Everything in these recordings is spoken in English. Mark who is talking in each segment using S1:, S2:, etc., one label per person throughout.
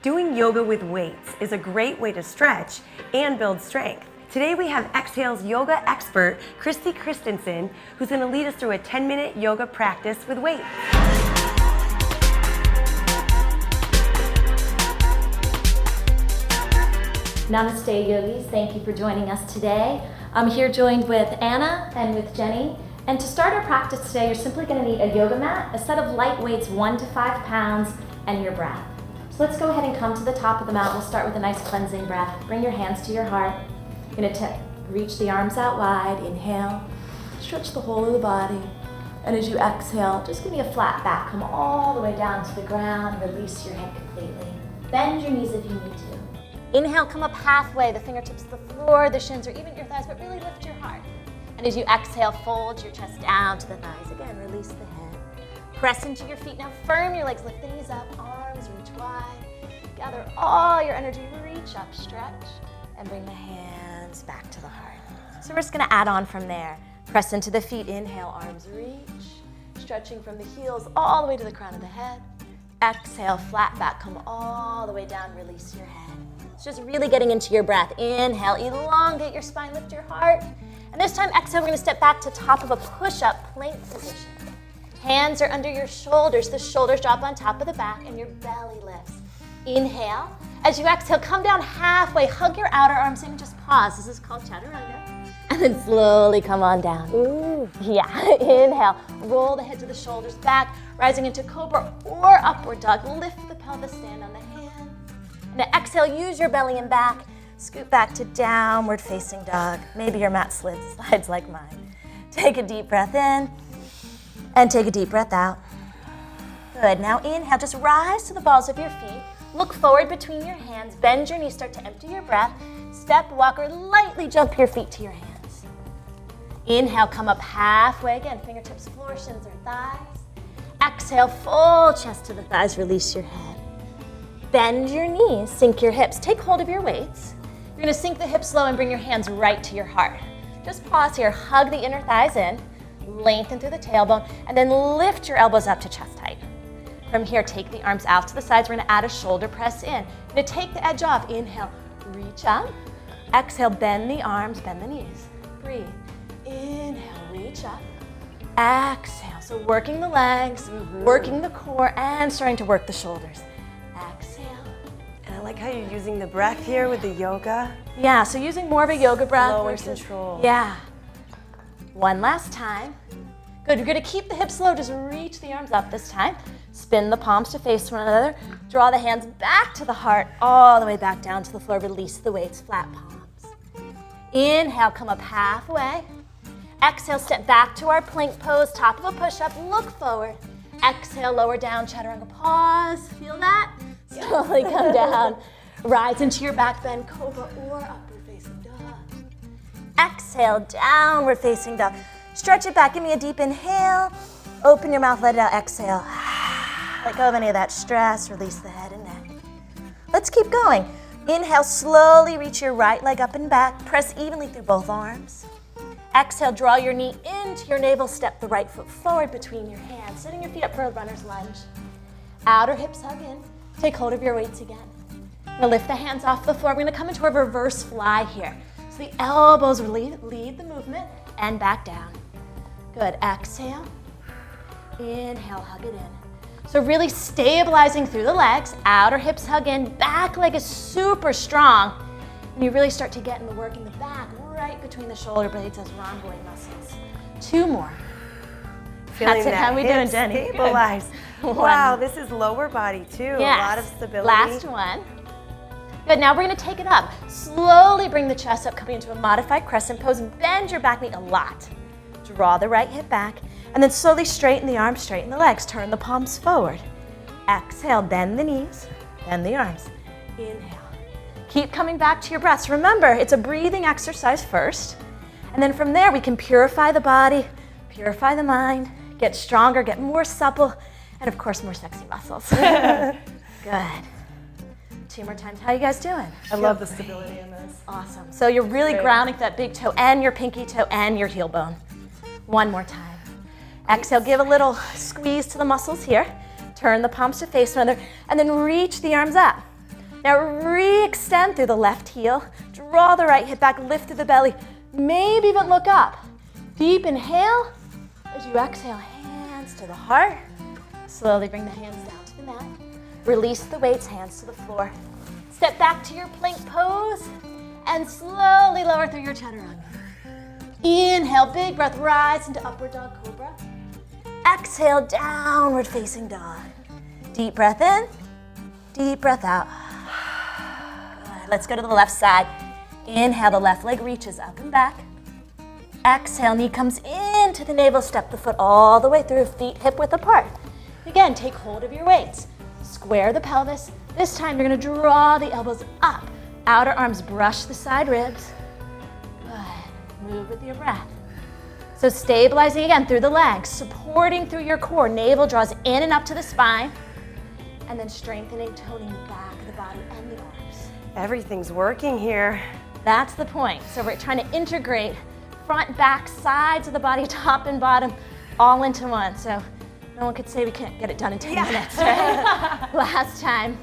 S1: Doing yoga with weights is a great way to stretch and build strength. Today we have Exhale's yoga expert, CHRISTI CHRISTENSEN, who's going to lead us through a 10-minute yoga practice with weights.
S2: Namaste yogis, thank you for joining us today. I'm here joined with Anna and with Jenny. And to start our practice today, you're simply going to need a yoga mat, a set of light weights 1 to 5 pounds, and your breath. So let's go ahead and come to the top of the mat. We'll start with a nice cleansing breath. Bring your hands to your heart. You're going to reach the arms out wide. Inhale, stretch the whole of the body. And as you exhale, just give me a flat back. Come all the way down to the ground. Release your head completely. Bend your knees if you need to. Inhale, come up halfway, the fingertips to the floor, the shins, or even your thighs, but really lift your heart. And as you exhale, fold your chest down to the thighs. Again, release the head. Press into your feet. Now firm your legs, lift the knees up, arms reach wide. Gather all your energy, reach up, stretch, and bring the hands back to the heart. So we're just gonna add on from there. Press into the feet, inhale, arms reach. Stretching from the heels all the way to the crown of the head. Exhale, flat back, come all the way down, release your head. It's just really getting into your breath. Inhale, elongate your spine, lift your heart. And this time, exhale, we're gonna step back to top of a push-up plank position. Hands are under your shoulders. The shoulders drop on top of the back and your belly lifts. Inhale. As you exhale, come down halfway, hug your outer arms in and just pause. This is called chaturanga. And then slowly come on down. Ooh, yeah. Inhale, roll the head to the shoulders back, rising into cobra or upward dog. Lift the pelvis, stand on the hand. And then exhale, use your belly and back. Scoot back to downward facing dog. Maybe your mat slides like mine. Take a deep breath in and take a deep breath out. Good, now inhale, just rise to the balls of your feet. Look forward between your hands, bend your knees, start to empty your breath. Step, walk, or lightly jump your feet to your hands. Inhale, come up halfway again, fingertips, floor, shins, or thighs. Exhale, full chest to the thighs, release your head. Bend your knees, sink your hips, take hold of your weights. You're gonna sink the hips low and bring your hands right to your heart. Just pause here, hug the inner thighs in, lengthen through the tailbone, and then lift your elbows up to chest height. From here, take the arms out to the sides. We're gonna add a shoulder press in. You're gonna take the edge off. Inhale, reach up. Exhale, bend the arms, bend the knees. Breathe. Inhale, reach up. Exhale, so working the legs, working the core, and starting to work the shoulders. Exhale.
S1: And I like how you're using the breath here with the yoga.
S2: Yeah, so using more of a yoga breath.
S1: Slow and control.
S2: Yeah. One last time. Good, you're gonna keep the hips low, just reach the arms up this time. Spin the palms to face one another. Draw the hands back to the heart, all the way back down to the floor. Release the weights, flat palms. Inhale, come up halfway. Exhale, step back to our plank pose, top of a push-up, look forward. Exhale, lower down, chaturanga, pause. Feel that? Slowly come down. Rise into your back bend, cobra or upward facing dog. Exhale, downward facing dog. Stretch it back, give me a deep inhale. Open your mouth, let it out, exhale. Let go of any of that stress, release the head and neck. Let's keep going. Inhale, slowly reach your right leg up and back. Press evenly through both arms. Exhale, draw your knee into your navel, step the right foot forward between your hands, setting your feet up for a runner's lunge. Outer hips hug in. Take hold of your weights again. Now lift the hands off the floor. We're gonna come into a reverse fly here. So the elbows lead the movement and back down. Good, exhale. Inhale, hug it in. So really stabilizing through the legs, outer hips hug in, back leg is super strong. And you really start to get in the work in the back, right between the shoulder blades, those rhomboid muscles. 2 more.
S1: Feeling
S2: That's it. How are we doing, Jenny?
S1: Stabilize. Wow, this is lower body too.
S2: Yes.
S1: A lot of stability.
S2: Last one. Good, now we're gonna take it up. Slowly bring the chest up, coming into a modified crescent pose. Bend your back knee a lot. Draw the right hip back, and then slowly straighten the arms, straighten the legs. Turn the palms forward. Exhale, bend the knees, bend the arms. Inhale. Keep coming back to your breaths. Remember, it's a breathing exercise first, and then from there we can purify the body, purify the mind, get stronger, get more supple, and of course more sexy muscles. Good. 2 more times. How you guys doing?
S1: I love the stability in this.
S2: Awesome. So you're really grounding that big toe and your pinky toe and your heel bone. 1 more time. Exhale, give a little squeeze to the muscles here. Turn the palms to face one another, and then reach the arms up. Now re-extend through the left heel. Draw the right hip back, lift through the belly. Maybe even look up. Deep inhale. As you exhale, hands to the heart. Slowly bring the hands down to the mat. Release the weights, hands to the floor. Step back to your plank pose and slowly lower through your chaturanga. Inhale, big breath, rise into upward dog cobra. Exhale, downward facing dog. Deep breath in, deep breath out. Good. Let's go to the left side. Inhale, the left leg reaches up and back. Exhale, knee comes into the navel, step the foot all the way through, feet hip width apart. Again, take hold of your weights. Square the pelvis. This time you're gonna draw the elbows up. Outer arms brush the side ribs. Good. Move with your breath. So stabilizing again through the legs, supporting through your core. Navel draws in and up to the spine. And then strengthening, toning back the body and the arms.
S1: Everything's working here.
S2: That's the point. So we're trying to integrate front, back, sides of the body, top and bottom, all into one. So no one could say we can't get it done in 10 minutes, right? Last time.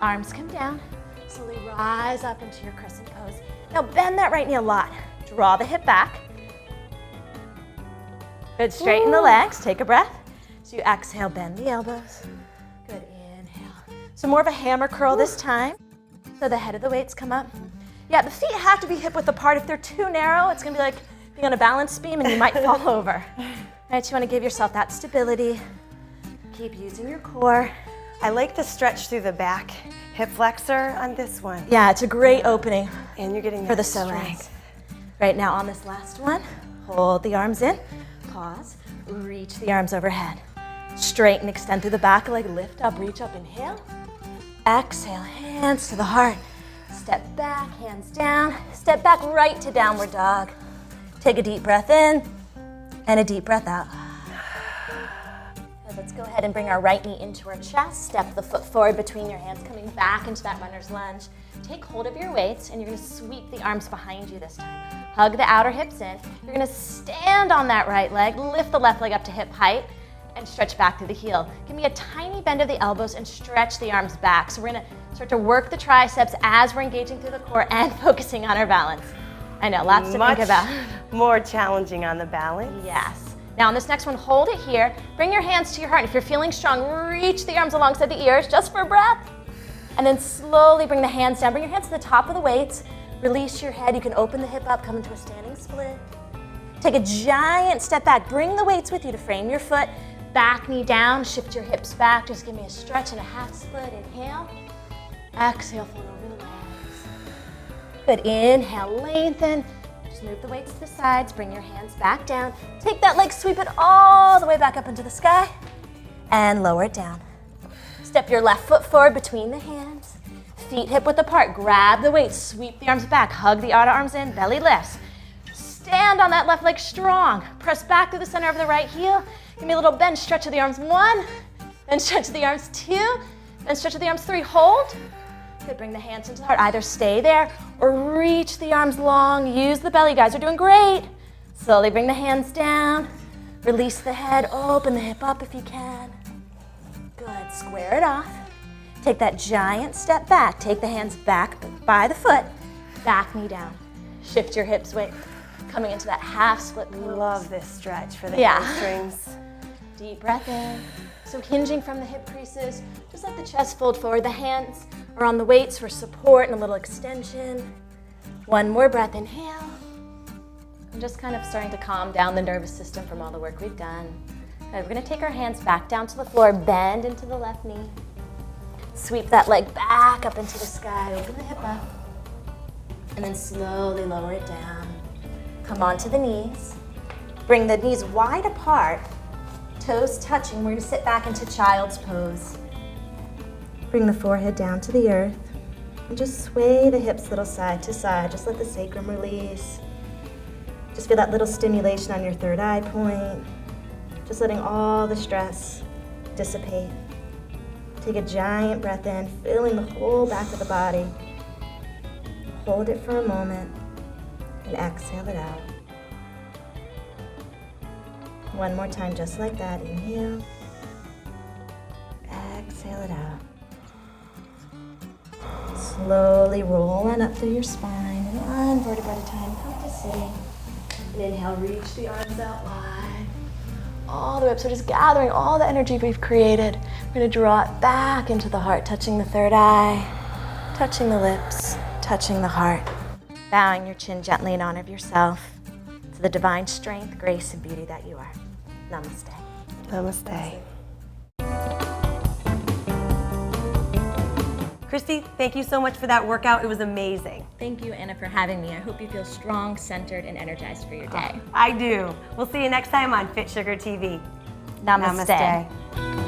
S2: Arms come down. Slowly rise up into your crescent pose. Now bend that right knee a lot. Draw the hip back. Good, straighten the legs. Take a breath. So you exhale, bend the elbows. Good, inhale. So more of a hammer curl this time. So the head of the weights come up. Yeah, the feet have to be hip width apart. If they're too narrow, it's gonna be like being on a balance beam and you might fall over. Right, you wanna give yourself that stability. Keep using your core.
S1: I like the stretch through the back hip flexor on this one.
S2: Yeah, it's a great opening.
S1: And you're getting
S2: for the
S1: that
S2: strength.
S1: strength.
S2: Right now on this last one, hold the arms in, pause, reach the arms overhead. Straighten, extend through the back leg, lift up, reach up, inhale. Exhale, hands to the heart. Step back, hands down. Step back right to downward dog. Take a deep breath in and a deep breath out. Let's go ahead and bring our right knee into our chest. Step the foot forward between your hands, coming back into that runner's lunge. Take hold of your weights and you're gonna sweep the arms behind you this time. Hug the outer hips in. You're gonna stand on that right leg, lift the left leg up to hip height and stretch back through the heel. Give me a tiny bend of the elbows and stretch the arms back. So we're gonna start to work the triceps as we're engaging through the core and focusing on our balance. I know, lots to think about.
S1: More challenging on the balance.
S2: Yes. Now on this next one, hold it here. Bring your hands to your heart. If you're feeling strong, reach the arms alongside the ears just for a breath. And then slowly bring the hands down. Bring your hands to the top of the weights. Release your head. You can open the hip up, come into a standing split. Take a giant step back. Bring the weights with you to frame your foot. Back knee down, shift your hips back. Just give me a stretch and a half split. Inhale. Exhale, fold over the legs. Good, inhale, lengthen. Just move the weights to the sides, bring your hands back down. Take that leg, sweep it all the way back up into the sky, and lower it down. Step your left foot forward between the hands. Feet hip width apart, grab the weights, sweep the arms back, hug the outer arms in, belly lifts. Stand on that left leg strong. Press back through the center of the right heel. Give me a little bend, stretch of the arms, 1, then stretch of the arms, 2, then stretch of the arms, 3, hold. Good, bring the hands into the heart. Either stay there or reach the arms long. Use the belly, guys. You're doing great. Slowly bring the hands down. Release the head. Open the hip up if you can. Good, square it off. Take that giant step back. Take the hands back by the foot. Back knee down. Shift your hips, weight. Coming into that half split pose.
S1: Love this stretch for the hamstrings.
S2: Deep breath in. So hinging from the hip creases, just let the chest fold forward. The hands are on the weights for support and a little extension. One more breath, inhale. I'm just kind of starting to calm down the nervous system from all the work we've done. Good, we're gonna take our hands back down to the floor, bend into the left knee. Sweep that leg back up into the sky, open the hip up. And then slowly lower it down. Come onto the knees. Bring the knees wide apart. Toes touching, we're gonna sit back into child's pose. Bring the forehead down to the earth and just sway the hips a little side to side. Just let the sacrum release. Just feel that little stimulation on your third eye point. Just letting all the stress dissipate. Take a giant breath in, filling the whole back of the body. Hold it for a moment and exhale it out. One more time, just like that. Inhale. Exhale it out. slowly rolling up through your spine, and one vertebra at a time. Come to sitting. And inhale, reach the arms out wide. All the way up. So just gathering all the energy we've created. We're going to draw it back into the heart, touching the third eye, touching the lips, touching the heart. Bowing your chin gently in honor of yourself to the divine strength, grace, and beauty that you are. Namaste.
S1: Namaste. Christy, thank you so much for that workout. It was amazing.
S2: Thank you, Anna, for having me. I hope you feel strong, centered, and energized for your day.
S1: I do. We'll see you next time on FitSugar TV.
S2: Namaste.
S1: Namaste.